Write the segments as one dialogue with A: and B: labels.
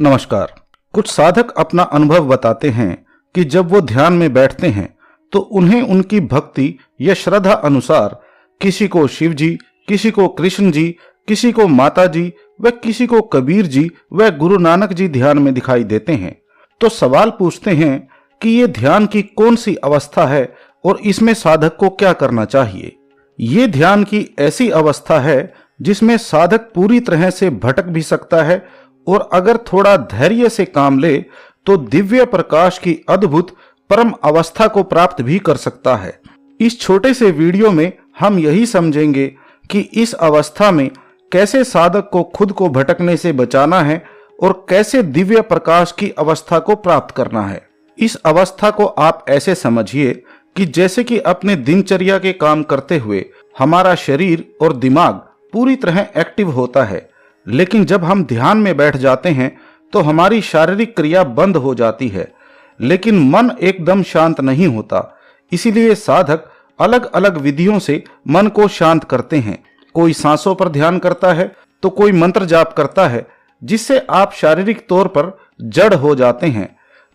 A: नमस्कार। कुछ साधक अपना अनुभव बताते हैं कि जब वो ध्यान में बैठते हैं तो उन्हें उनकी भक्ति या श्रद्धा अनुसार किसी को शिव जी, किसी को कृष्ण जी, किसी को माता जी व किसी को कबीर जी व गुरु नानक जी ध्यान में दिखाई देते हैं। तो सवाल पूछते हैं कि ये ध्यान की कौन सी अवस्था है और इसमें साधक को क्या करना चाहिए। ये ध्यान की ऐसी अवस्था है जिसमें साधक पूरी तरह से भटक भी सकता है और अगर थोड़ा धैर्य से काम ले तो दिव्य प्रकाश की अद्भुत परम अवस्था को प्राप्त भी कर सकता है। इस छोटे से वीडियो में हम यही समझेंगे कि इस अवस्था में कैसे साधक को खुद को भटकने से बचाना है और कैसे दिव्य प्रकाश की अवस्था को प्राप्त करना है। इस अवस्था को आप ऐसे समझिए कि जैसे कि अपने दिनचर्या के काम करते हुए हमारा शरीर और दिमाग पूरी तरह एक्टिव होता है, लेकिन जब हम ध्यान में बैठ जाते हैं तो हमारी शारीरिक क्रिया बंद हो जाती है, लेकिन मन एकदम शांत नहीं होता। इसीलिए साधक अलग अलग विधियों से मन को शांत करते हैं। कोई सांसों पर ध्यान करता है तो कोई मंत्र जाप करता है, जिससे आप शारीरिक तौर पर जड़ हो जाते हैं।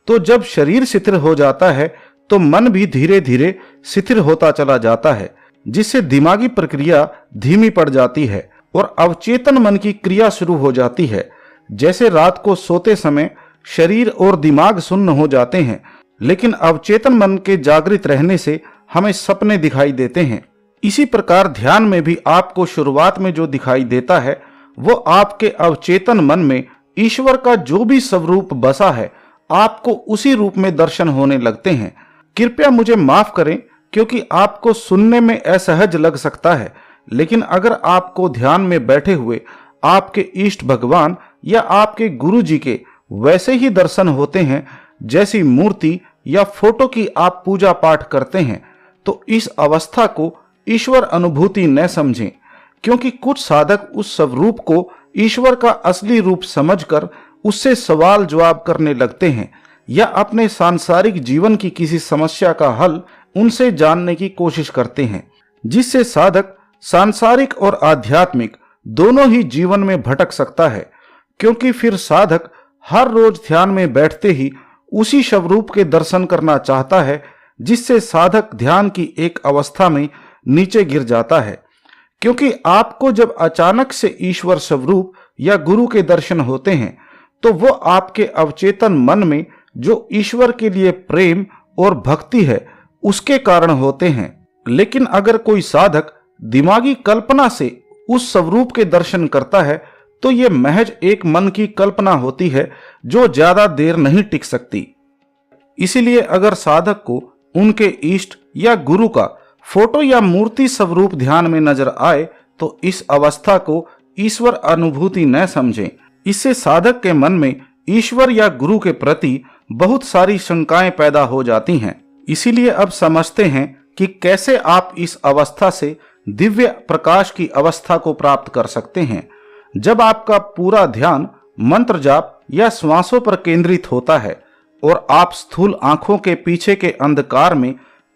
A: तो जब शरीर शिथिल हो जाता है तो मन भी धीरे धीरे शिथिल होता चला जाता है, जिससे दिमागी प्रक्रिया धीमी पड़ जाती है और अवचेतन मन की क्रिया शुरू हो जाती है। जैसे रात को सोते समय शरीर और दिमाग सुन्न हो जाते हैं, लेकिन अवचेतन मन के जागृत रहने से हमें सपने दिखाई देते हैं। इसी प्रकार ध्यान में भी आपको शुरुआत में जो दिखाई देता है वो आपके अवचेतन मन में ईश्वर का जो भी स्वरूप बसा है, आपको उसी रूप में दर्शन होने लगते हैं। कृपया मुझे माफ करें क्योंकि आपको सुनने में असहज लग सकता है, लेकिन अगर आपको ध्यान में बैठे हुए आपके इष्ट भगवान या आपके गुरु जी के वैसे ही दर्शन होते हैं जैसी मूर्ति या फोटो की आप पूजा पाठ करते हैं, तो इस अवस्था को ईश्वर अनुभूति न समझें, क्योंकि कुछ साधक उस स्वरूप को ईश्वर का असली रूप समझकर उससे सवाल जवाब करने लगते हैं या अपने सांसारिक जीवन की किसी समस्या का हल उनसे जानने की कोशिश करते हैं, जिससे साधक सांसारिक और आध्यात्मिक दोनों ही जीवन में भटक सकता है। क्योंकि फिर साधक हर रोज ध्यान में बैठते ही उसी स्वरूप के दर्शन करना चाहता है, जिससे साधक ध्यान की एक अवस्था में नीचे गिर जाता है। क्योंकि आपको जब अचानक से ईश्वर स्वरूप या गुरु के दर्शन होते हैं तो वो आपके अवचेतन मन में जो ईश्वर के लिए प्रेम और भक्ति है उसके कारण होते हैं। लेकिन अगर कोई साधक दिमागी कल्पना से उस स्वरूप के दर्शन करता है तो ये महज एक मन की कल्पना होती है जो ज्यादा देर नहीं टिक सकती। इसीलिए अगर साधक को उनके इष्ट या गुरु का फोटो या मूर्ति स्वरूप ध्यान में नजर आए तो इस अवस्था को ईश्वर अनुभूति न समझें। इससे साधक के मन में ईश्वर या गुरु के प्रति बहुत सारी शंकाएं पैदा हो जाती हैं। इसीलिए अब समझते हैं कि कैसे आप इस अवस्था से दिव्य प्रकाश की अवस्था को प्राप्त कर सकते हैं। जब आपका पूरा ध्यान मंत्र जाप या श्वासों पर केंद्रित होता है और आप स्थूल आंखों के पीछे के अंधकार में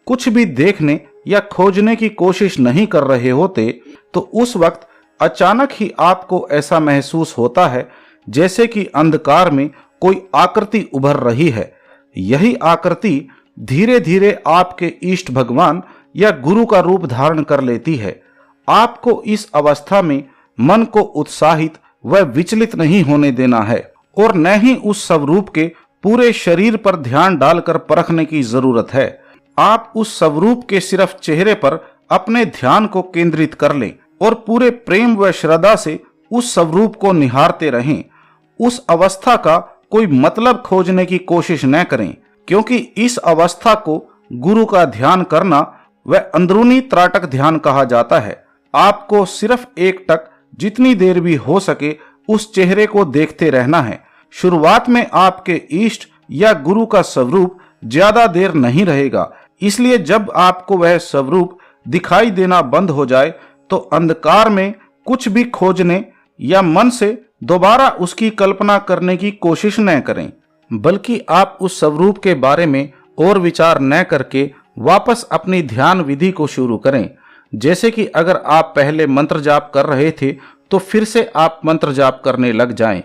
A: कुछ भी देखने या खोजने की कोशिश नहीं कर रहे होते, तो उस वक्त अचानक ही आपको ऐसा महसूस होता है जैसे कि अंधकार में कोई आकृति उभर रही है। यही आकृति धीरे धीरे आपके इष्ट भगवान या गुरु का रूप धारण कर लेती है। आपको इस अवस्था में मन को उत्साहित व विचलित नहीं होने देना है और न ही उस स्वरूप के पूरे शरीर पर ध्यान डालकर परखने की जरूरत है। आप उस स्वरूप के सिर्फ चेहरे पर अपने ध्यान को केंद्रित कर लें और पूरे प्रेम व श्रद्धा से उस स्वरूप को निहारते रहें। उस अवस्था का कोई मतलब खोजने की कोशिश न करें, क्योंकि इस अवस्था को गुरु का ध्यान करना व अंदरूनी त्राटक ध्यान कहा जाता है। आपको सिर्फ एक टक जितनी देर भी हो सके उस चेहरे को देखते रहना है। शुरुआत में आपके इष्ट या गुरु का स्वरूप ज्यादा देर नहीं रहेगा, इसलिए जब आपको वह स्वरूप दिखाई देना बंद हो जाए तो अंधकार में कुछ भी खोजने या मन से दोबारा उसकी कल्पना करने की कोशिश न करें, बल्कि आप उस स्वरूप के बारे में और विचार न करके वापस अपनी ध्यान विधि को शुरू करें। जैसे कि अगर आप पहले मंत्र जाप कर रहे थे तो फिर से आप मंत्र जाप करने लग जाएं।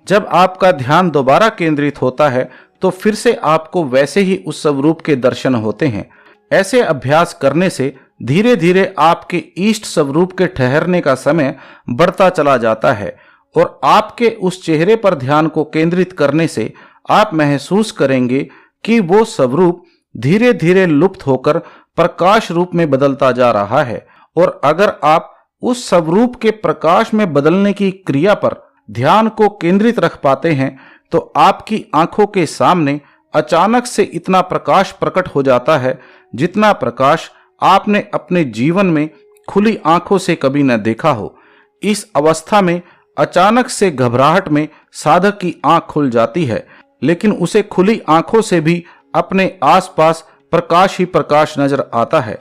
A: जब आपका ध्यान दोबारा केंद्रित होता है तो फिर से आपको वैसे ही उस स्वरूप के दर्शन होते हैं। ऐसे अभ्यास करने से धीरे धीरे आपके इष्ट स्वरूप के ठहरने का समय बढ़ता चला जाता है और आपके उस चेहरे पर ध्यान को केंद्रित करने से आप महसूस करेंगे कि वो स्वरूप धीरे धीरे लुप्त होकर प्रकाश रूप में बदलता जा रहा है। और अगर आप उस स्वरूप के प्रकाश में बदलने की क्रिया पर ध्यान को केंद्रित रख पाते हैं तो आपकी आंखों के सामने अचानक से इतना प्रकाश प्रकट हो जाता है जितना प्रकाश आपने अपने जीवन में खुली आंखों से कभी न देखा हो। इस अवस्था में अचानक से घबराहट में साधक की आंख खुल जाती है, लेकिन उसे खुली आंखों से भी अपने आसपास प्रकाश ही प्रकाश नजर आता है।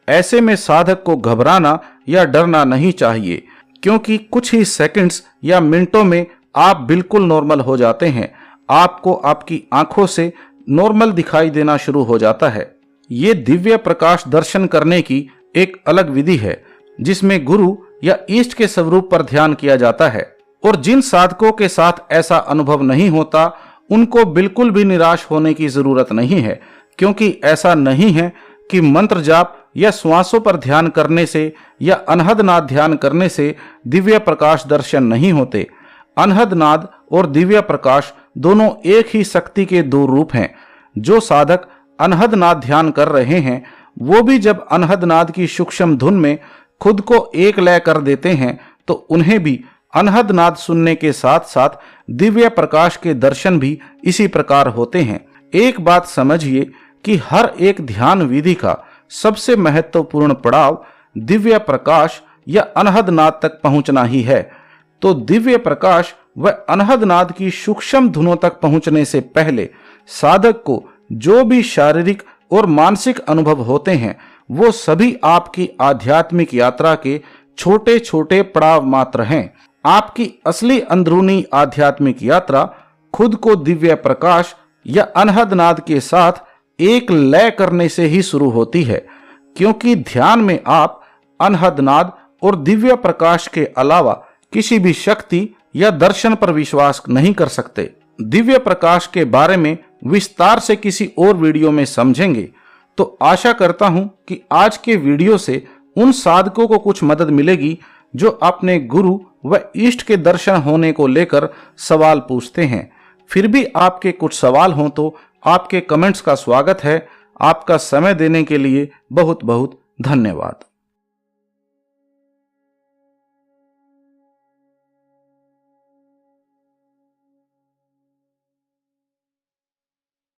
A: ऐसे में साधक को घबराना या डरना नहीं चाहिए, क्योंकि कुछ ही सेकंड्स या मिनटों में आप बिल्कुल नॉर्मल हो जाते हैं। आपको आपकी आंखों से नॉर्मल दिखाई देना शुरू हो जाता है। ये दिव्य प्रकाश दर्शन करने की एक अलग विधि है जिसमें गुरु या इष्ट के स्वरूप पर ध्यान किया जाता है। और जिन साधकों के साथ ऐसा अनुभव नहीं होता उनको बिल्कुल भी निराश होने की जरूरत नहीं है, क्योंकि ऐसा नहीं है कि मंत्र जाप या श्वासों पर ध्यान करने से या अनहद नाद ध्यान करने से दिव्य प्रकाश दर्शन नहीं होते। अनहद नाद और दिव्य प्रकाश दोनों एक ही शक्ति के दो रूप हैं। जो साधक अनहद नाद ध्यान कर रहे हैं वो भी जब अनहद नाद की सूक्ष्म धुन में खुद को एक लय कर देते हैं तो उन्हें भी अनहद नाद सुनने के साथ साथ दिव्य प्रकाश के दर्शन भी इसी प्रकार होते हैं। एक बात समझिए कि हर एक ध्यान विधि का सबसे महत्वपूर्ण पड़ाव दिव्य प्रकाश या अनहद नाद तक पहुंचना ही है। तो दिव्य प्रकाश व अनहद नाद की सूक्ष्म धुनों तक पहुंचने से पहले साधक को जो भी शारीरिक और मानसिक अनुभव होते हैं वो सभी आपकी आध्यात्मिक यात्रा के छोटे छोटे पड़ाव मात्र हैं। आपकी असली अंदरूनी आध्यात्मिक यात्रा खुद को दिव्य प्रकाश या अनहद नाद के साथ एक लय करने से ही शुरू होती है, क्योंकि ध्यान में आप अनहद नाद और दिव्य प्रकाश के अलावा किसी भी शक्ति या दर्शन पर विश्वास नहीं कर सकते। दिव्य प्रकाश के बारे में विस्तार से किसी और वीडियो में समझेंगे। तो आशा करता हूं कि आज के वीडियो से उन साधकों को कुछ मदद मिलेगी जो अपने गुरु व इष्ट के दर्शन होने को लेकर सवाल पूछते हैं। फिर भी आपके कुछ सवाल हों तो आपके कमेंट्स का स्वागत है। आपका समय देने के लिए बहुत बहुत धन्यवाद।